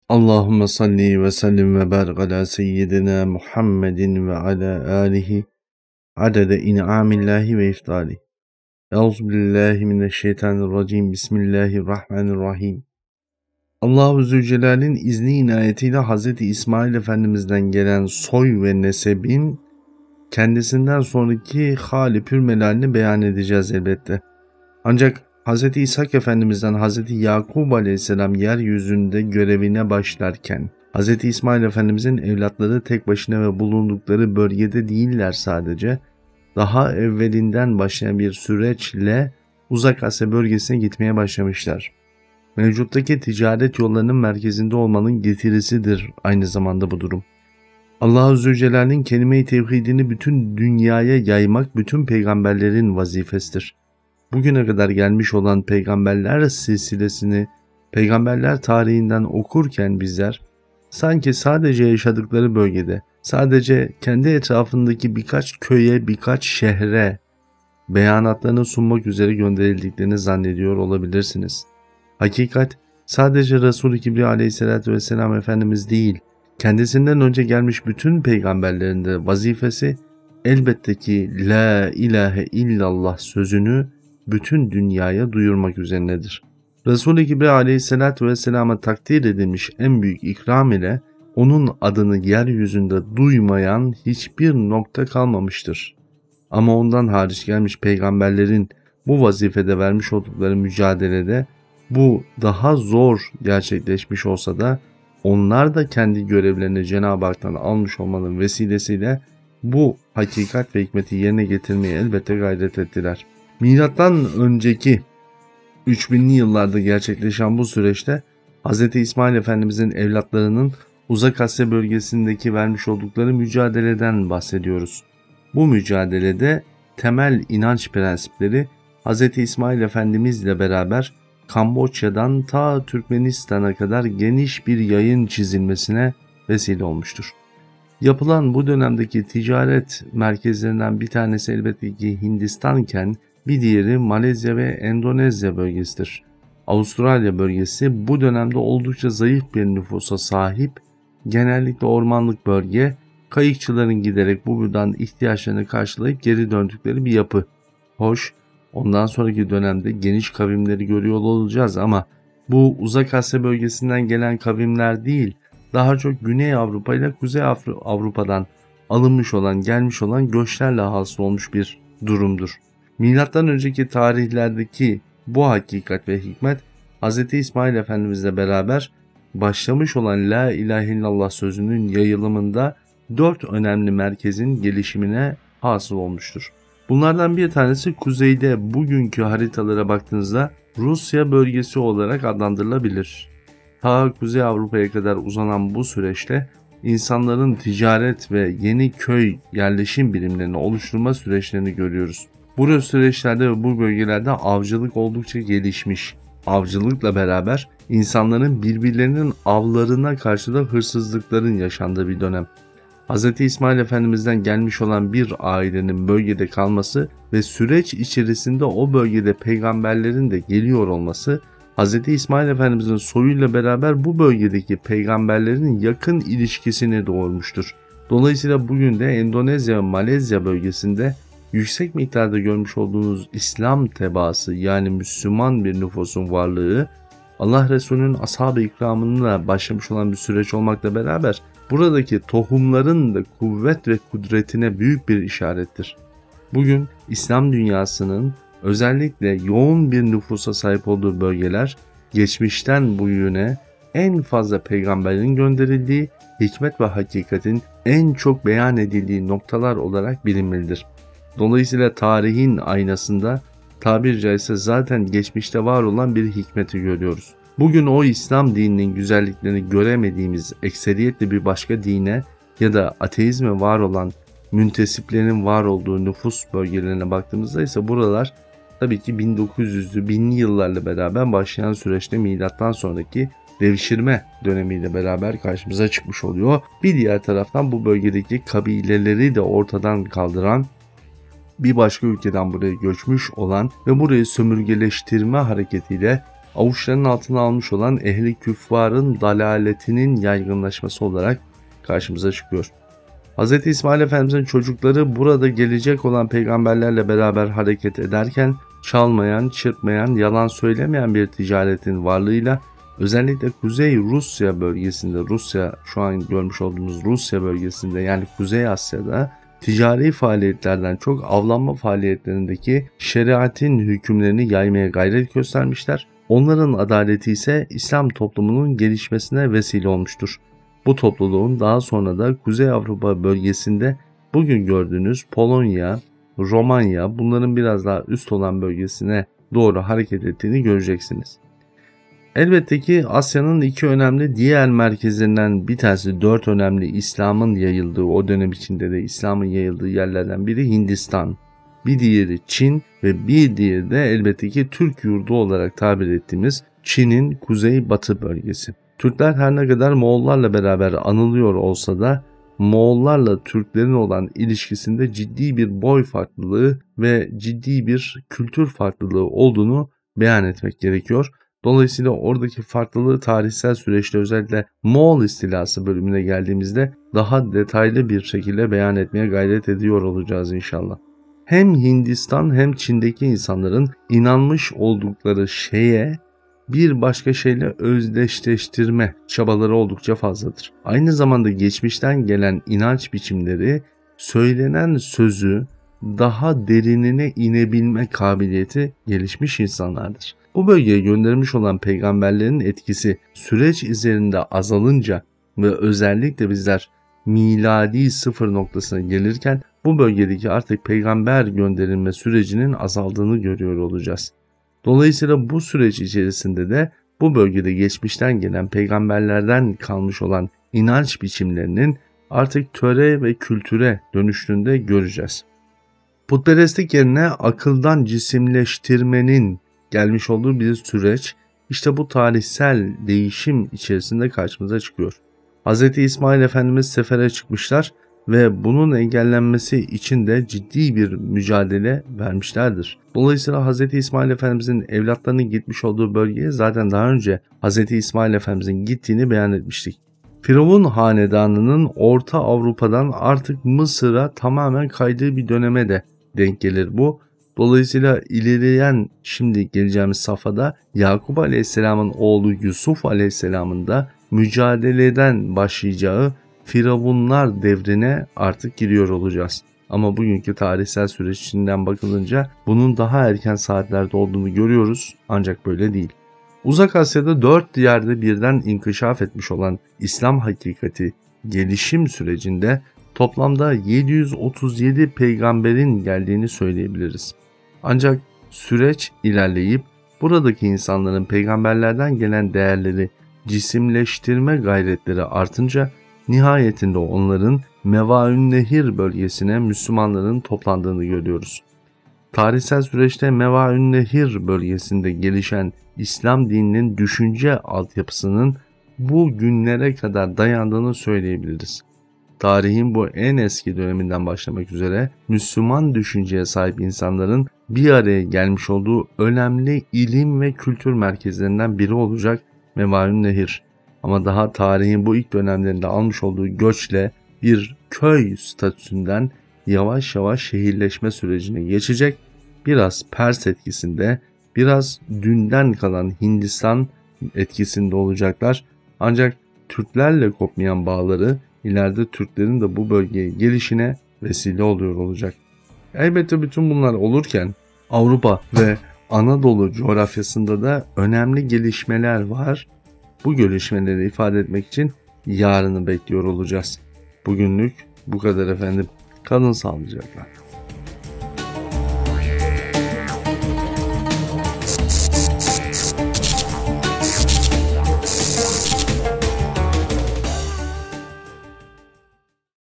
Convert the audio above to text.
Allahümme salli ve sellim ve barik ala seyyidina Muhammedin ve ala alihi adede in'amillahi ve iftali. Euzubillahimineşşeytanirracim. Bismillahirrahmanirrahim. Allah-u Zülcelal'in izni inayetiyle Hz. İsmail Efendimiz'den gelen soy ve nesebin kendisinden sonraki hali pürmelalini beyan edeceğiz elbette. Ancak Hz. İshak Efendimiz'den Hz. Yakub Aleyhisselam yeryüzünde görevine başlarken Hz. İsmail Efendimiz'in evlatları tek başına ve bulundukları bölgede değiller sadece. Daha evvelinden başlayan bir süreçle Uzak Asya bölgesine gitmeye başlamışlar. Mevcuttaki ticaret yollarının merkezinde olmanın getirisidir aynı zamanda bu durum. Allah-u Zülcelal'in kelime-i tevhidini bütün dünyaya yaymak bütün peygamberlerin vazifesidir. Bugüne kadar gelmiş olan peygamberler silsilesini, peygamberler tarihinden okurken bizler sanki sadece yaşadıkları bölgede, sadece kendi etrafındaki birkaç köye, birkaç şehre beyanatlarını sunmak üzere gönderildiklerini zannediyor olabilirsiniz. Hakikat sadece Resul-i Kibriya Aleyhisselatü Vesselam Efendimiz değil, kendisinden önce gelmiş bütün peygamberlerin de vazifesi elbette ki La ilahe illallah sözünü bütün dünyaya duyurmak üzerinedir. Resul-i Kibriya Aleyhisselatü Vesselam'a takdir edilmiş en büyük ikram ile onun adını yeryüzünde duymayan hiçbir nokta kalmamıştır. Ama ondan hariç gelmiş peygamberlerin bu vazifede vermiş oldukları mücadelede bu daha zor gerçekleşmiş olsa da onlar da kendi görevlerini Cenab-ı Hak'tan almış olmanın vesilesiyle bu hakikat ve hikmeti yerine getirmeye elbette gayret ettiler. Milattan önceki 3000'li yıllarda gerçekleşen bu süreçte Hz. İsmail Efendimizin evlatlarının Uzak Asya bölgesindeki vermiş oldukları mücadeleden bahsediyoruz. Bu mücadelede temel inanç prensipleri Hz. İsmail Efendimizle beraber Kamboçya'dan ta Türkmenistan'a kadar geniş bir yayın çizilmesine vesile olmuştur. Yapılan bu dönemdeki ticaret merkezlerinden bir tanesi elbette ki Hindistan'ken bir diğeri Malezya ve Endonezya bölgesidir. Avustralya bölgesi bu dönemde oldukça zayıf bir nüfusa sahip, genellikle ormanlık bölge, kayıkçıların giderek buradan ihtiyaçlarını karşılayıp geri döndükleri bir yapı. Hoş, ondan sonraki dönemde geniş kavimleri görüyor olacağız ama bu Uzak Asya bölgesinden gelen kavimler değil, daha çok Güney Avrupa ile Kuzey Avrupa'dan alınmış olan, gelmiş olan göçlerle hasıl olmuş bir durumdur. Milattan önceki tarihlerdeki bu hakikat ve hikmet Hz. İsmail Efendimizle beraber başlamış olan La ilahe illallah sözünün yayılımında 4 önemli merkezin gelişimine hasıl olmuştur. Bunlardan bir tanesi kuzeyde bugünkü haritalara baktığınızda Rusya bölgesi olarak adlandırılabilir. Ta Kuzey Avrupa'ya kadar uzanan bu süreçte insanların ticaret ve yeni köy yerleşim birimlerini oluşturma süreçlerini görüyoruz. Bu süreçlerde ve bu bölgelerde avcılık oldukça gelişmiş. Avcılıkla beraber insanların birbirlerinin avlarına karşı da hırsızlıkların yaşandığı bir dönem. Hz. İsmail Efendimiz'den gelmiş olan bir ailenin bölgede kalması ve süreç içerisinde o bölgede peygamberlerin de geliyor olması Hz. İsmail Efendimiz'in soyuyla beraber bu bölgedeki peygamberlerin yakın ilişkisini doğurmuştur. Dolayısıyla bugün de Endonezya ve Malezya bölgesinde yüksek miktarda görmüş olduğunuz İslam tebaası yani Müslüman bir nüfusun varlığı Allah Resulü'nün ashab-ı ikramınla başlamış olan bir süreç olmakla beraber buradaki tohumların da kuvvet ve kudretine büyük bir işarettir. Bugün İslam dünyasının özellikle yoğun bir nüfusa sahip olduğu bölgeler geçmişten bugüne en fazla peygamberin gönderildiği, hikmet ve hakikatin en çok beyan edildiği noktalar olarak bilinmelidir. Dolayısıyla tarihin aynasında tabiri caizse zaten geçmişte var olan bir hikmeti görüyoruz. Bugün o İslam dininin güzelliklerini göremediğimiz ekseriyetle bir başka dine ya da ateizme var olan müntesiplerin var olduğu nüfus bölgelerine baktığımızda ise buralar tabii ki 1900'lü 1000'li yıllarla beraber başlayan süreçte milattan sonraki devşirme dönemiyle beraber karşımıza çıkmış oluyor. Bir diğer taraftan bu bölgedeki kabileleri de ortadan kaldıran, bir başka ülkeden buraya göçmüş olan ve burayı sömürgeleştirme hareketiyle avuçlarının altına almış olan ehli küffarın dalaletinin yaygınlaşması olarak karşımıza çıkıyor. Hz. İsmail Efendimiz'in çocukları burada gelecek olan peygamberlerle beraber hareket ederken çalmayan, çırpmayan, yalan söylemeyen bir ticaretin varlığıyla özellikle Kuzey Rusya bölgesinde, şu an görmüş olduğumuz Rusya bölgesinde yani Kuzey Asya'da ticari faaliyetlerden çok avlanma faaliyetlerindeki şeriatin hükümlerini yaymaya gayret göstermişler. Onların adaleti ise İslam toplumunun gelişmesine vesile olmuştur. Bu topluluğun daha sonra da Kuzey Avrupa bölgesinde bugün gördüğünüz Polonya, Romanya bunların biraz daha üst olan bölgesine doğru hareket ettiğini göreceksiniz. Elbette ki Asya'nın iki önemli diğer merkezlerinden bir tanesi 4 önemli İslam'ın yayıldığı o dönem içinde de İslam'ın yayıldığı yerlerden biri Hindistan, bir diğeri Çin ve bir diğeri de elbette ki Türk yurdu olarak tabir ettiğimiz Çin'in kuzey-batı bölgesi. Türkler her ne kadar Moğollarla beraber anılıyor olsa da Moğollarla Türklerin olan ilişkisinde ciddi bir boy farklılığı ve ciddi bir kültür farklılığı olduğunu beyan etmek gerekiyor. Dolayısıyla oradaki farklılığı tarihsel süreçte özellikle Moğol istilası bölümüne geldiğimizde daha detaylı bir şekilde beyan etmeye gayret ediyor olacağız inşallah. Hem Hindistan hem Çin'deki insanların inanmış oldukları şeye bir başka şeyle özdeşleştirme çabaları oldukça fazladır. Aynı zamanda geçmişten gelen inanç biçimleri söylenen sözü daha derinine inebilme kabiliyeti gelişmiş insanlardır. Bu bölgeye gönderilmiş olan peygamberlerin etkisi süreç üzerinde azalınca ve özellikle bizler miladi sıfır noktasına gelirken bu bölgedeki artık peygamber gönderilme sürecinin azaldığını görüyor olacağız. Dolayısıyla bu süreç içerisinde de bu bölgede geçmişten gelen peygamberlerden kalmış olan inanç biçimlerinin artık töre ve kültüre dönüştüğünde göreceğiz. Putperestlik yerine akıldan cisimleştirmenin gelmiş olduğu bir süreç işte bu tarihsel değişim içerisinde karşımıza çıkıyor. Hz. İsmail Efendimiz sefere çıkmışlar ve bunun engellenmesi için de ciddi bir mücadele vermişlerdir. Dolayısıyla Hz. İsmail Efendimizin evlatlarının gitmiş olduğu bölgeye zaten daha önce Hz. İsmail Efendimizin gittiğini beyan etmiştik. Firavun hanedanının Orta Avrupa'dan artık Mısır'a tamamen kaydığı bir döneme de denk gelir bu. Dolayısıyla ilerleyen şimdi geleceğimiz safhada Yakup Aleyhisselam'ın oğlu Yusuf Aleyhisselam'ın da mücadeleden başlayacağı Firavunlar devrine artık giriyor olacağız. Ama bugünkü tarihsel süreç içinden bakılınca bunun daha erken saatlerde olduğunu görüyoruz ancak böyle değil. Uzak Asya'da 4 yerde birden inkişaf etmiş olan İslam hakikati gelişim sürecinde toplamda 737 peygamberin geldiğini söyleyebiliriz. Ancak süreç ilerleyip buradaki insanların peygamberlerden gelen değerleri cisimleştirme gayretleri artınca nihayetinde onların Mevaün Nehir bölgesine Müslümanların toplandığını görüyoruz. Tarihsel süreçte Mevaün Nehir bölgesinde gelişen İslam dininin düşünce altyapısının bu günlere kadar dayandığını söyleyebiliriz. Tarihin bu en eski döneminden başlamak üzere Müslüman düşünceye sahip insanların bir araya gelmiş olduğu önemli ilim ve kültür merkezlerinden biri olacak Mevaün Nehir. Ama daha tarihin bu ilk dönemlerinde almış olduğu göçle bir köy statüsünden yavaş yavaş şehirleşme sürecine geçecek. Biraz Pers etkisinde, biraz dünden kalan Hindistan etkisinde olacaklar. Ancak Türklerle kopmayan bağları ileride Türklerin de bu bölgeye gelişine vesile oluyor olacak. Elbette bütün bunlar olurken Avrupa ve Anadolu coğrafyasında da önemli gelişmeler var. Bu gelişmeleri ifade etmek için yarını bekliyor olacağız. Bugünlük bu kadar efendim. Kalın sağlıcakla.